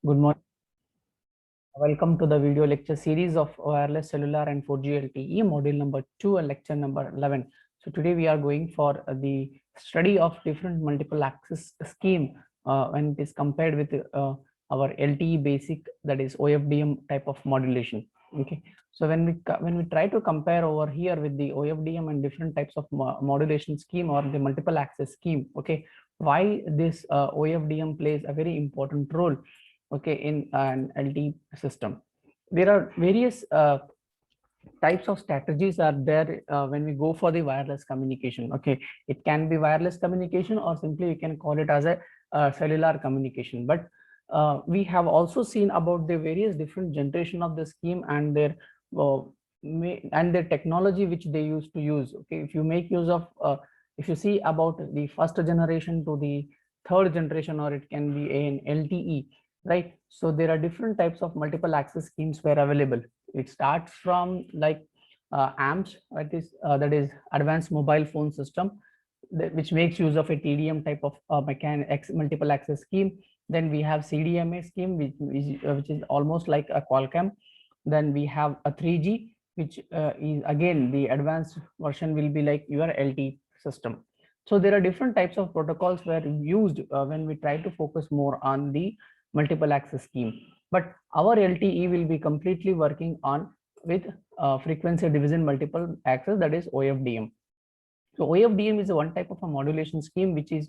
Good morning. Welcome to the video lecture series of wireless cellular and 4G LTE module number 2 and lecture number 11. So today we are going for the study of different multiple access scheme when it is compared with our LTE basic, that is OFDM type of modulation. Okay, so when we try to compare over here with the OFDM and different types of modulation scheme or the multiple access scheme, okay, why this OFDM plays a very important role, okay, in an LTE system. There are various types of strategies are there when we go for the wireless communication. Okay, it can be wireless communication or simply we can call it as a cellular communication. But we have also seen about the various different generation of the scheme and their technology which they used to use. Okay, if you make use of if you see about the first generation to the third generation, or it can be an LTE, right? So there are different types of multiple access schemes were available. It starts from like AMPS, that is advanced mobile phone system, which makes use of a TDM type of multiple access scheme. Then we have CDMA scheme, which is almost like a Qualcomm. Then we have a 3G, which is again the advanced version will be like your LTE system. So there are different types of protocols were used when we try to focus more on the multiple access scheme. But our LTE will be completely working on with frequency division multiple access, that is OFDM. So OFDM is one type of a modulation scheme which is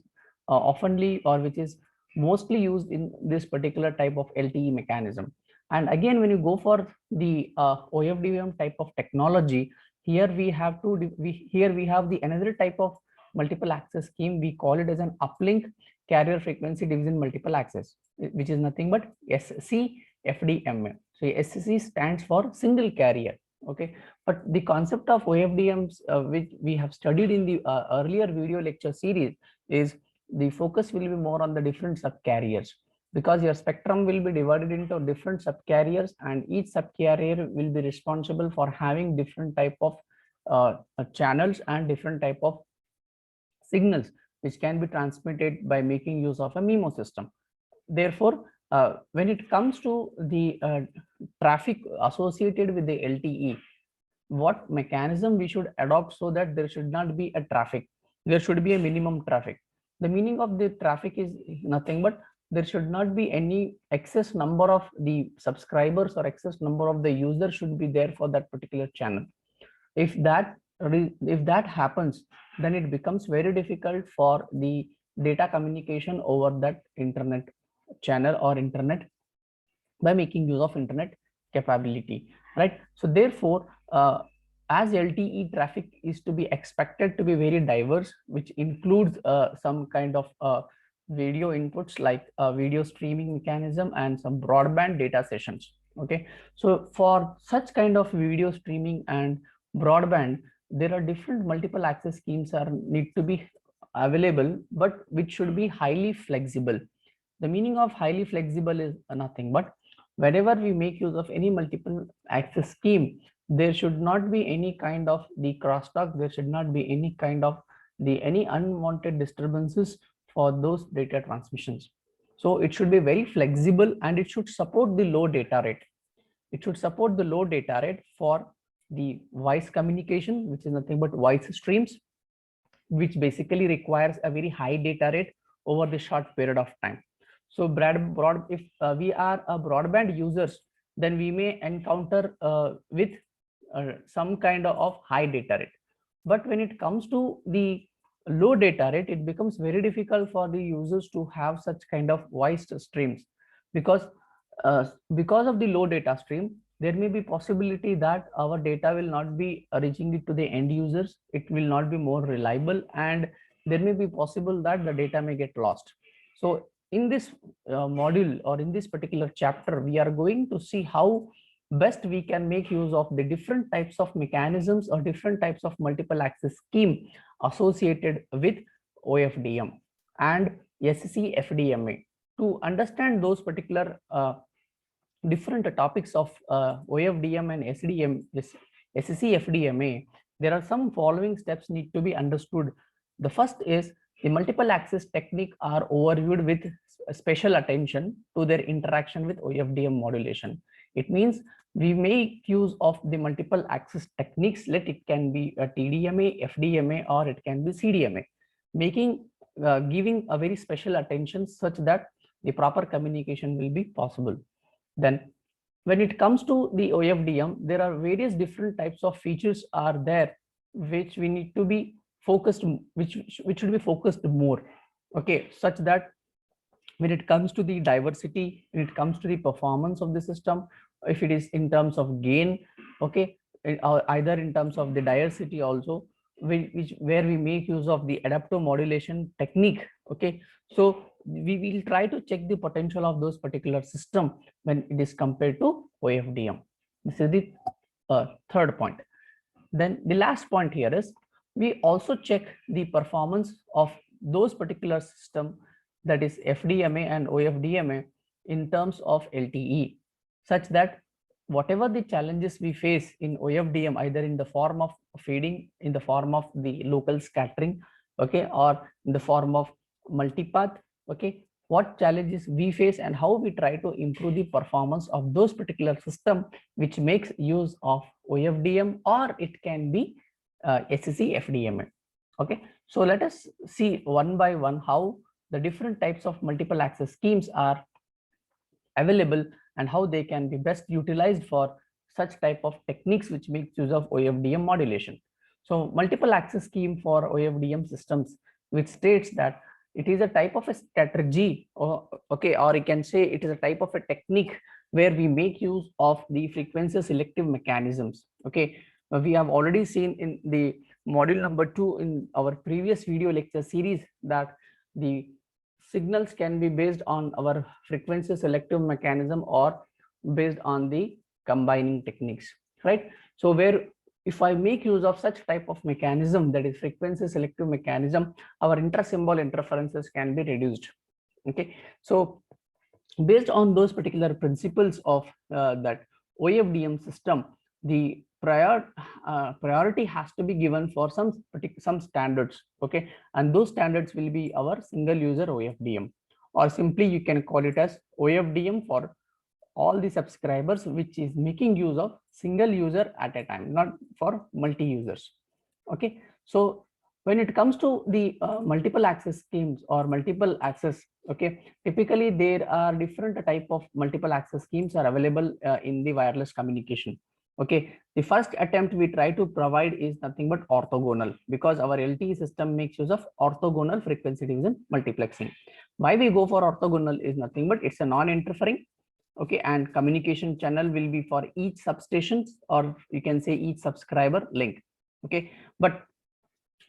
oftenly, or which is mostly used in this particular type of LTE mechanism. And again, when you go for the OFDM type of technology, here we have the another type of multiple access scheme. We call it as an uplink carrier frequency division multiple access, which is nothing but SC-FDMA. So SC stands for single carrier. Okay, but the concept of OFDMs, which we have studied in the earlier video lecture series, is the focus will be more on the different subcarriers, because your spectrum will be divided into different subcarriers, and each subcarrier will be responsible for having different type of channels and different type of signals which can be transmitted by making use of a MIMO system. Therefore, when it comes to the traffic associated with the LTE, what mechanism we should adopt so that there should not be a traffic, there should be a minimum traffic. The meaning of the traffic is nothing but there should not be any excess number of the subscribers or excess number of the users should be there for that particular channel. If that happens, then it becomes very difficult for the data communication over that internet channel or internet by making use of internet capability, right? So therefore, as LTE traffic is to be expected to be very diverse, which includes some kind of video inputs like video streaming mechanism and some broadband data sessions. Okay, so for such kind of video streaming and broadband, there are different multiple access schemes are need to be available, but which should be highly flexible. The meaning of highly flexible is nothing but whenever we make use of any multiple access scheme, there should not be any kind of the crosstalk, there should not be any kind of the any unwanted disturbances for those data transmissions. So it should be very flexible and it should support the low data rate. It should support the low data rate for the voice communication, which is nothing but voice streams, which basically requires a very high data rate over the short period of time. So if we are a broadband users, then we may encounter with some kind of high data rate. But when it comes to the low data rate, it becomes very difficult for the users to have such kind of voice streams, because of the low data stream, there may be possibility that our data will not be reaching it to the end users. It will not be more reliable, and there may be possible that the data may get lost. So in this module, or in this particular chapter, we are going to see how best we can make use of the different types of mechanisms or different types of multiple access scheme associated with OFDM and SC-FDMA. To understand those particular different topics of OFDM and SC-FDMA, there are some following steps need to be understood. The first is the multiple access technique are overviewed with special attention to their interaction with OFDM modulation. It means we make use of the multiple access techniques. Let it can be a TDMA, FDMA, or it can be CDMA, making giving a very special attention such that the proper communication will be possible. Then when it comes to the OFDM, there are various different types of features are there which we need to be focused, which should be focused more. Okay, such that when it comes to the diversity, when it comes to the performance of the system, if it is in terms of gain, okay, or either in terms of the diversity also, where we make use of the adaptive modulation technique. Okay, so we will try to check the potential of those particular system when it is compared to OFDM. This is the third point. Then the last point here is we also check the performance of those particular system, that is FDMA and OFDMA, in terms of LTE, such that whatever the challenges we face in OFDM, either in the form of feeding, in the form of the local scattering, okay, or in the form of multipath, okay, what challenges we face and how we try to improve the performance of those particular system which makes use of OFDM, or it can be SCC FDMA. Okay, so let us see one by one how the different types of multiple access schemes are available and how they can be best utilized for such type of techniques which makes use of OFDM modulation. So multiple access scheme for OFDM systems, which states that it is a type of a strategy, or okay, or you can say it is a type of a technique where we make use of the frequency selective mechanisms. Okay, we have already seen in the module number 2 in our previous video lecture series that the signals can be based on our frequency selective mechanism or based on the combining techniques, right? So where if I make use of such type of mechanism, that is frequency selective mechanism, our inter-symbol interferences can be reduced. Okay, so based on those particular principles of that OFDM system, the priority has to be given for some standards. Okay, and those standards will be our single user OFDM, or simply you can call it as OFDM for all the subscribers which is making use of single user at a time, not for multi users. Okay, so when it comes to the multiple access schemes or multiple access, okay, typically there are different type of multiple access schemes are available in the wireless communication. Okay, the first attempt we try to provide is nothing but orthogonal, because our LTE system makes use of orthogonal frequency division multiplexing. Why we go for orthogonal is nothing but it's a non-interfering, okay, and communication channel will be for each substations, or you can say each subscriber link. Okay, but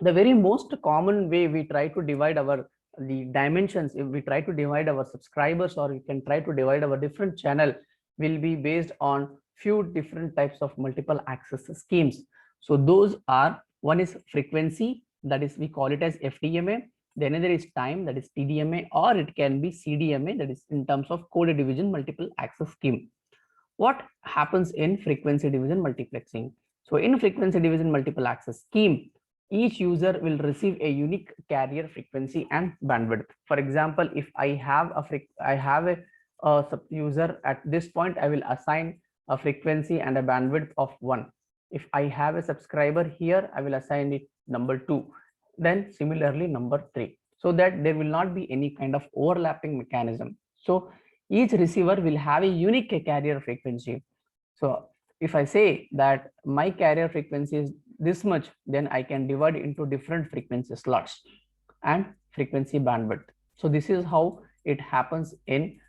the very most common way we try to divide our the dimensions, if we try to divide our subscribers, or you can try to divide our different channel, will be based on few different types of multiple access schemes. So those are, one is frequency, that is we call it as FDMA. The another is time, that is TDMA, or it can be CDMA, that is in terms of code division multiple access scheme. What happens in frequency division multiplexing? So in frequency division multiple access scheme, each user will receive a unique carrier frequency and bandwidth. For example, if I have a sub user at this point, I will assign a frequency and a bandwidth of 1. If I have a subscriber here, I will assign it number 2, then similarly number 3, so that there will not be any kind of overlapping mechanism. So each receiver will have a unique carrier frequency. So if I say that my carrier frequency is this much, then I can divide into different frequency slots and frequency bandwidth. So this is how it happens in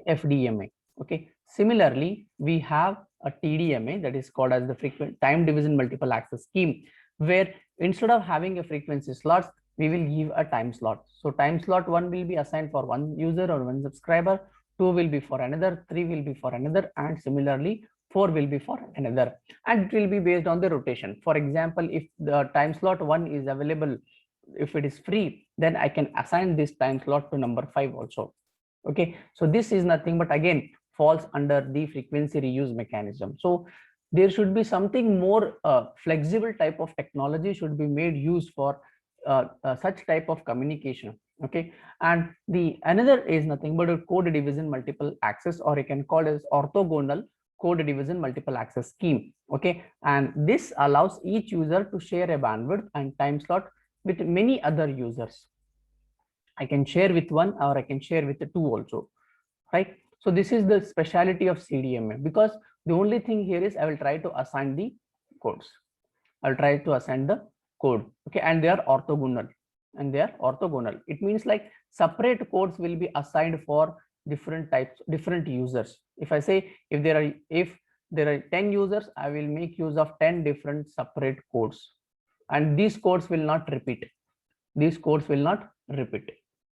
FDMA. Okay, similarly we have a TDMA, that is called as the frequent time division multiple access scheme, where instead of having a frequency slots, we will give a time slot. So time slot 1 will be assigned for one user or one subscriber, 2 will be for another, 3 will be for another, and similarly 4 will be for another, and it will be based on the rotation. For example, if the time slot 1 is available, if it is free, then I can assign this time slot to number 5 also. Okay, so this is nothing but again falls under the frequency reuse mechanism. So there should be something more flexible type of technology should be made use for such type of communication. Okay, and the another is nothing but a code division multiple access, or you can call it as orthogonal code division multiple access scheme. Okay, and this allows each user to share a bandwidth and time slot with many other users. I can share with one, or I can share with the two also, right? So this is the speciality of CDMA, because the only thing here is I will try to assign the codes. I'll try to assign the code. Okay, and they are orthogonal. It means like separate codes will be assigned for different types, different users. If I say if there are 10 users, I will make use of 10 different separate codes, and these codes will not repeat.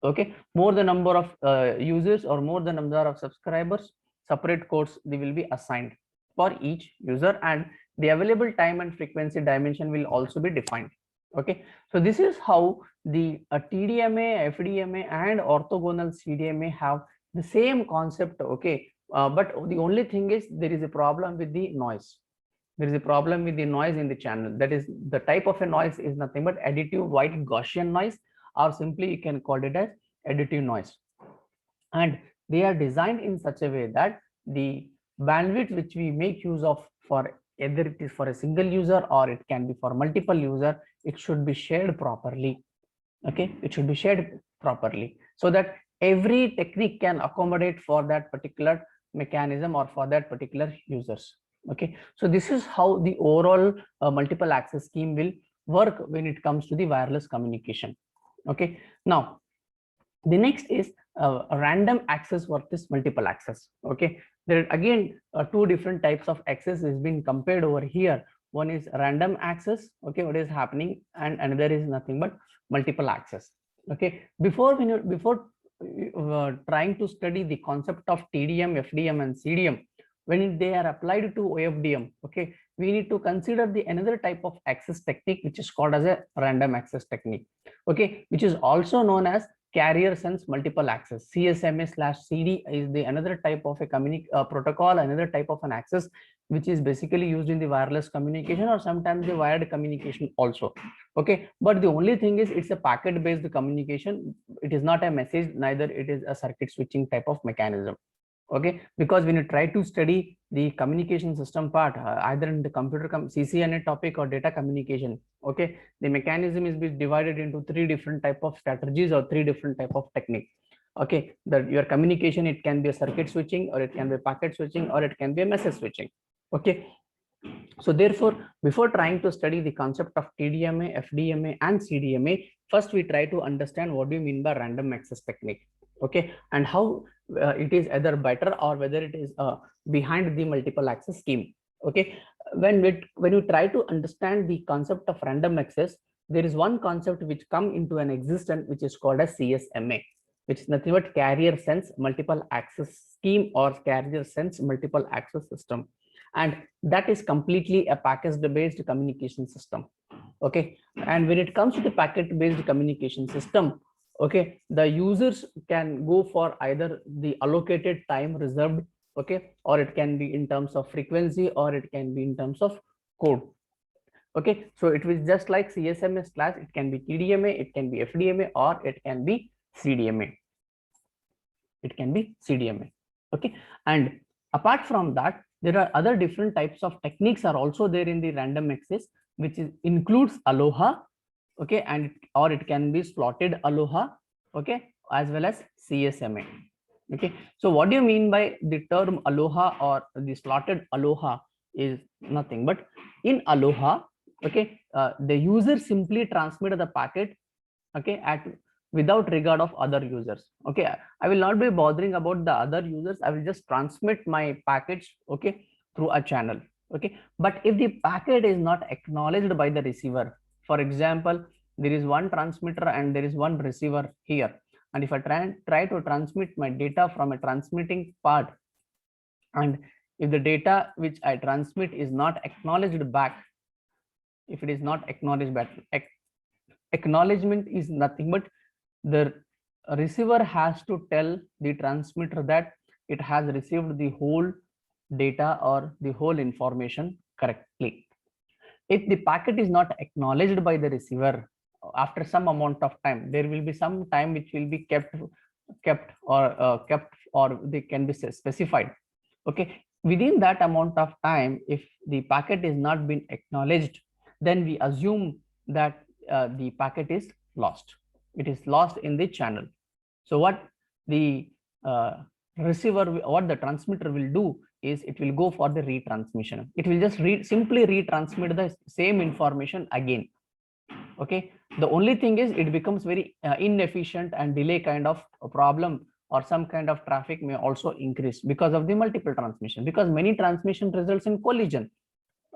Okay, more the number of users or more the number of subscribers, separate codes they will be assigned for each user, and the available time and frequency dimension will also be defined. Okay, so this is how the TDMA, FDMA and orthogonal CDMA have the same concept. Okay, but the only thing is there is a problem with the noise. There is a problem with the noise in the channel. That is, the type of a noise is nothing but additive white Gaussian noise, or simply you can call it as additive noise. And they are designed in such a way that the bandwidth which we make use of, for either it is for a single user or it can be for multiple user, it should be shared properly. Okay, it should be shared properly, so that every technique can accommodate for that particular mechanism or for that particular users. Okay, so this is how the overall multiple access scheme will work when it comes to the wireless communication. Okay, now the next is random access versus multiple access. Okay, there are again two different types of access is being compared over here. One is random access. Okay, what is happening, and another is nothing but multiple access. Okay, before trying to study the concept of TDM, FDM and CDM, when they are applied to OFDM, okay, we need to consider the another type of access technique which is called as a random access technique. Okay, which is also known as carrier sense multiple access. CSMA/CD is the another type of a protocol, another type of an access which is basically used in the wireless communication or sometimes the wired communication also. Okay, but the only thing is it's a packet based communication. It is not a message, neither it is a circuit switching type of mechanism. Okay, because when you try to study the communication system part, either in the computer CCNA topic or data communication, okay, the mechanism is divided into three different type of strategies or three different type of technique. Okay, that your communication, it can be a circuit switching, or it can be a packet switching, or it can be a message switching. Okay, so therefore, before trying to study the concept of TDMA, FDMA and CDMA, first we try to understand what do you mean by random access technique. Okay, and how it is either better or whether it is behind the multiple access scheme. Okay, when you try to understand the concept of random access, there is one concept which come into an existence which is called as CSMA, which is nothing but carrier sense multiple access scheme or carrier sense multiple access system, and that is completely a packet based communication system. Okay, and when it comes to the packet based communication system, okay, the users can go for either the allocated time reserved, okay, or it can be in terms of frequency, or it can be in terms of code. Okay, so it was just like CSMS class, it can be TDMA, it can be FDMA, or it can be CDMA. Okay, and apart from that, there are other different types of techniques are also there in the random access, which includes Aloha, okay, and or it can be slotted Aloha, okay, as well as CSMA. Okay, so what do you mean by the term Aloha or the slotted Aloha? Is nothing but in Aloha, okay, the user simply transmit the packet, okay, at without regard of other users. Okay, I will not be bothering about the other users. I will just transmit my packets, okay, through a channel. Okay, but if the packet is not acknowledged by the receiver, for example, there is one transmitter and there is one receiver here, and if I try to transmit my data from a transmitting part, and if the data which I transmit is not acknowledged back, if it is not acknowledged back, acknowledgement is nothing but the receiver has to tell the transmitter that it has received the whole data or the whole information correctly. If the packet is not acknowledged by the receiver, after some amount of time, there will be some time which will be kept or they can be specified. Okay, within that amount of time, if the packet is not been acknowledged, then we assume that the packet is lost. It is lost in the channel. So what the receiver, what the transmitter will do is it will go for the retransmission. It will just simply retransmit the same information again. Okay, the only thing is it becomes very inefficient and delay kind of a problem, or some kind of traffic may also increase because of the multiple transmission, because many transmission results in collision,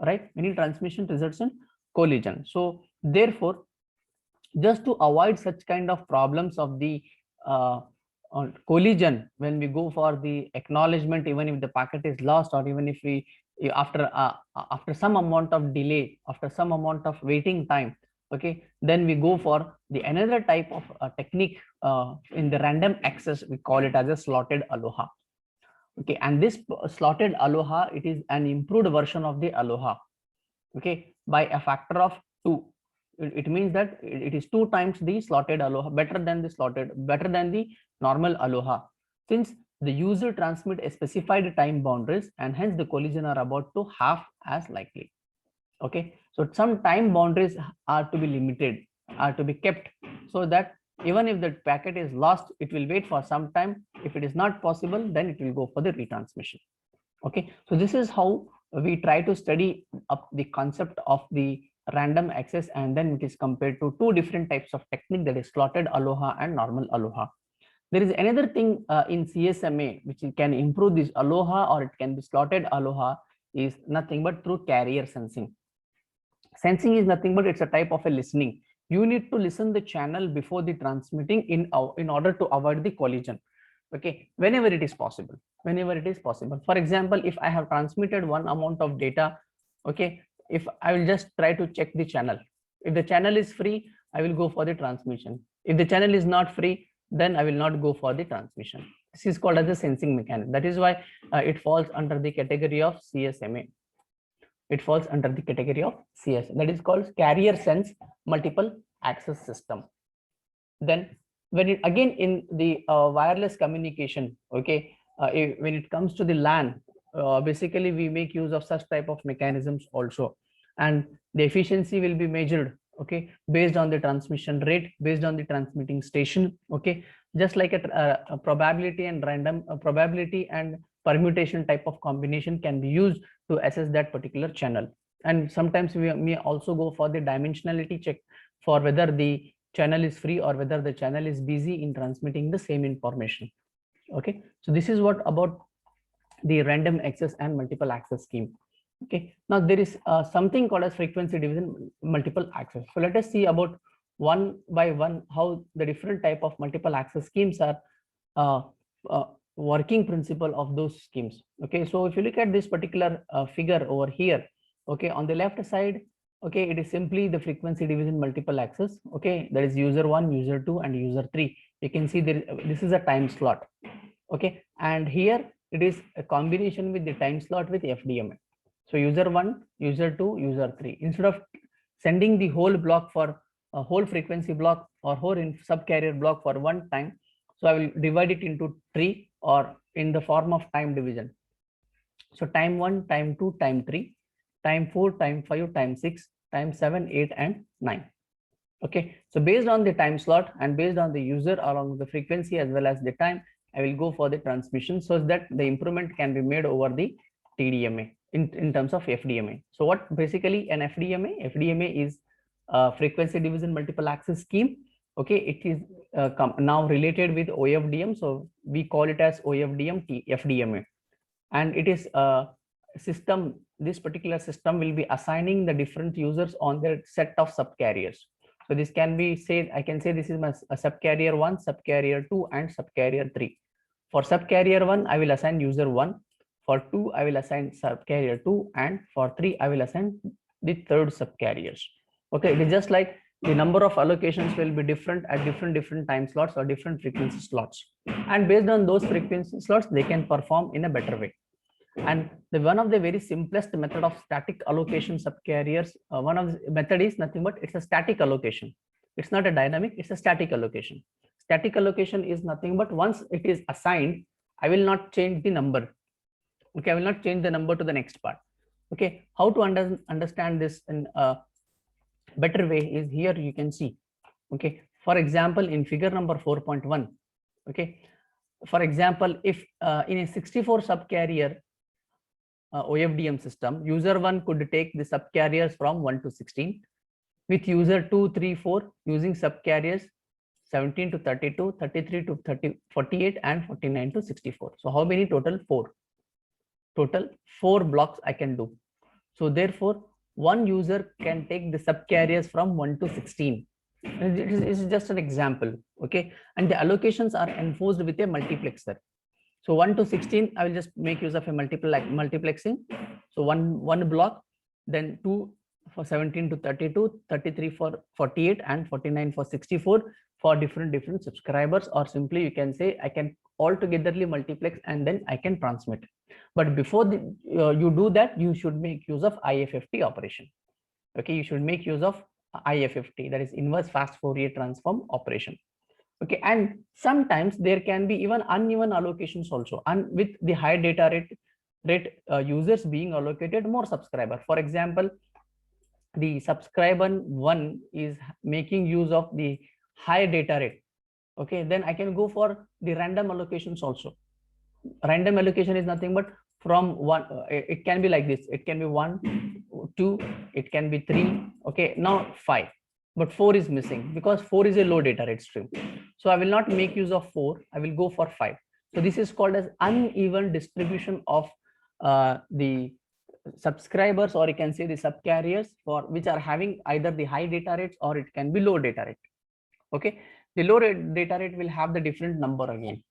right? Many transmission results in collision. So therefore, just to avoid such kind of problems of the collision, when we go for the acknowledgement, even if the packet is lost, or even if we after some amount of delay, after some amount of waiting time, okay, then we go for the another type of technique in the random access. We call it as a slotted aloha. Okay, and this slotted aloha, it is an improved version of the aloha, okay, by a factor of 2. It means that it is 2 times the slotted aloha, better than the normal aloha, since the user transmit a specified time boundaries, and hence the collision are about to half as likely. Okay, so some time boundaries are to be limited, are to be kept, so that even if the packet is lost, it will wait for some time. If it is not possible, then it will go for the retransmission. Okay, so this is how we try to study up the concept of the random access, and then it is compared to 2 different types of technique, that is slotted aloha and normal aloha. There is another thing in CSMA which can improve this aloha, or it can be slotted aloha, is nothing but through carrier sensing. Sensing is nothing but it's a type of a listening. You need to listen the channel before the transmitting in order to avoid the collision. Okay, whenever it is possible. For example, if I have transmitted one amount of data, okay, if I will just try to check the channel, if the channel is free, I will go for the transmission. If the channel is not free, then I will not go for the transmission. This is called as a sensing mechanism. That is why it falls under the category of CSMA. It falls under the category of CS, that is called carrier sense multiple access system. Then when it again in the wireless communication, okay, when it comes to the LAN, basically we make use of such type of mechanisms also, and the efficiency will be measured, okay, based on the transmission rate, based on the transmitting station. Okay, just like a probability and random probability and permutation type of combination can be used to assess that particular channel. And sometimes we may also go for the dimensionality check for whether the channel is free or whether the channel is busy in transmitting the same information. Okay, so this is what about the random access and multiple access scheme. Okay, now there is something called as frequency division multiple access. So let us see about one by one how the different type of multiple access schemes are working principle of those schemes. Okay, so if you look at this particular figure over here, okay, on the left side, okay, it is simply the frequency division multiple access. Okay, that is user 1, user 2 and user 3. You can see there, this is a time slot. Okay, and here it is a combination with the time slot with FDMA. So user 1, user 2, user 3. Instead of sending the whole block for a whole frequency block or whole subcarrier block for one time, so I will divide it into 3, or in the form of time division. So time 1, time 2, time 3, time 4, time 5, time 6, time 7, 8 and 9. Okay, so based on the time slot and based on the user along with the frequency as well as the time, I will go for the transmission so that the improvement can be made over the TDMA in terms of FDMA. So what basically an FDMA? FDMA is a frequency division multiple access scheme. Okay, it is now related with OFDM, so we call it as OFDM FDMA, and it is a system. This particular system will be assigning the different users on their set of subcarriers. So this can be said, I can say this is my subcarrier 1, subcarrier 2 and subcarrier 3. For subcarrier 1, I will assign user 1. For 2, I will assign subcarrier 2, and for 3, I will assign the third subcarriers. Okay, it is just like the number of allocations will be different at different time slots or different frequency slots, and based on those frequency slots they can perform in a better way. And the one of the very simplest method of static allocation subcarriers, one of the method is nothing but it's a static allocation. It's not a dynamic, it's a static allocation. Static allocation is nothing but once it is assigned, I will not change the number. Okay, I will not change the number to the next part. Okay, how to understand this in a better way is here you can see. Okay, for example, in figure number 4.1, okay, for example, if in a 64 subcarrier OFDM system, user 1 could take the subcarriers from 1 to 16, with user 2, 3, 4 using subcarriers 17 to 32, 33 to 48, and 49 to 64. So how many total? 4. Total 4 blocks I can do. So therefore, one user can take the subcarriers from 1 to 16. It is just an example, okay? And the allocations are enforced with a multiplexer. So 1 to 16, I will just make use of a multiplexing. So one block, then 2 for 17 to 32, 33 for 48, and 49 for 64 for different subscribers, or simply you can say I can altogetherly multiplex and then I can transmit. But before you do that, you should make use of IFFT operation. Okay, you should make use of IFFT, that is inverse fast Fourier transform operation. Okay, and sometimes there can be even uneven allocations also, and with the high data rate users being allocated more subscriber. For example, the subscriber 1 is making use of the high data rate. Okay, then I can go for the random allocations also. Random allocation is nothing but from 1, it can be like this, it can be 1, 2, it can be 3, okay, now 5, but 4 is missing because 4 is a low data rate stream. So I will not make use of 4, I will go for 5. So this is called as uneven distribution of the subscribers, or you can say the subcarriers, for which are having either the high data rates or it can be low data rate. Okay, the low data rate will have the different number again.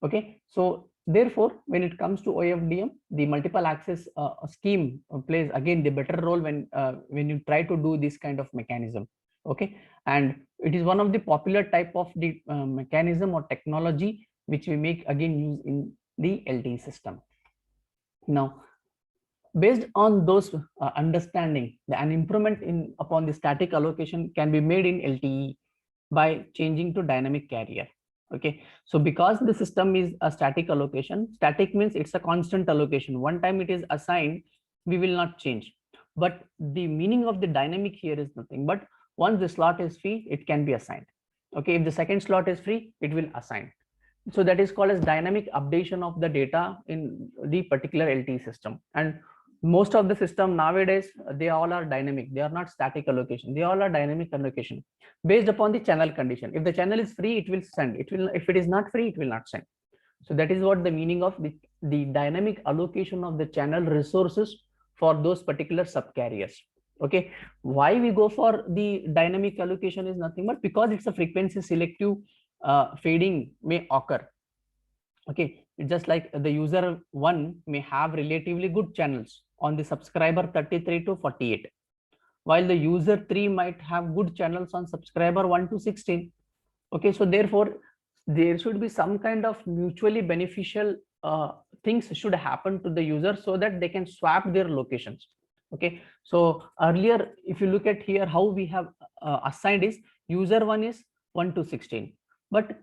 Okay, so therefore, when it comes to OFDM, the multiple access scheme plays again the better role when you try to do this kind of mechanism. Okay, and it is one of the popular type of the mechanism or technology which we make again use in the LTE system. Now, based on those understanding, an improvement upon the static allocation can be made in LTE by changing to dynamic carrier. Okay, so because the system is a static allocation, static means it's a constant allocation. One time it is assigned, we will not change. But the meaning of the dynamic here is nothing but once the slot is free, it can be assigned. Okay, if the second slot is free, it will assign. So that is called as dynamic updation of the data in the particular LTE system. And most of the system nowadays, they all are dynamic, they are not static allocation, they all are dynamic allocation based upon the channel condition. If the channel is free, it will send, it will, if it is not free, it will not send. So that is what the meaning of the dynamic allocation of the channel resources for those particular subcarriers. Okay, why we go for the dynamic allocation is nothing but because it's a frequency selective fading may occur. Okay, just like the user 1 may have relatively good channels on the subscriber 33 to 48, while the user 3 might have good channels on subscriber 1 to 16. Okay, so therefore there should be some kind of mutually beneficial things should happen to the user so that they can swap their locations. Okay, so earlier if you look at here how we have assigned is user 1 is 1 to 16, but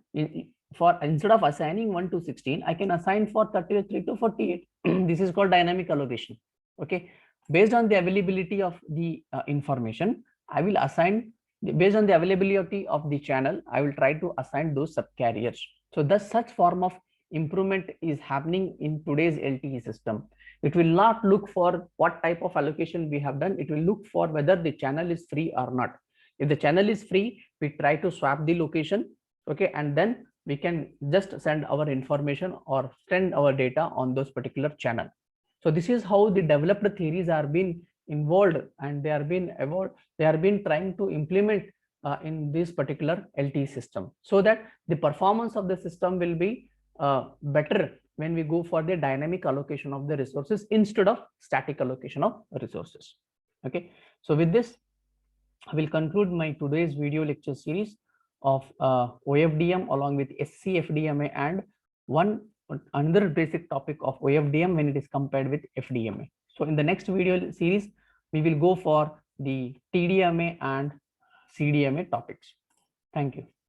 for instead of assigning 1 to 16, I can assign for 33 to 48. This is called dynamic allocation. Okay, based on the availability of the information, I will assign, based on the availability of the channel, I will try to assign those subcarriers. So thus such form of improvement is happening in today's LTE system. It will not look for what type of allocation we have done, it will look for whether the channel is free or not. If the channel is free, we try to swap the location. Okay, and then we can just send our information or send our data on those particular channel. So this is how the developed theories are being involved, and they are being trying to implement in this particular LTE system, so that the performance of the system will be better when we go for the dynamic allocation of the resources instead of static allocation of resources. Okay, so with this I will conclude my today's video lecture series of OFDM along with SC-FDMA and another basic topic of OFDM when it is compared with FDMA. So in the next video series, we will go for the TDMA and CDMA topics. Thank you.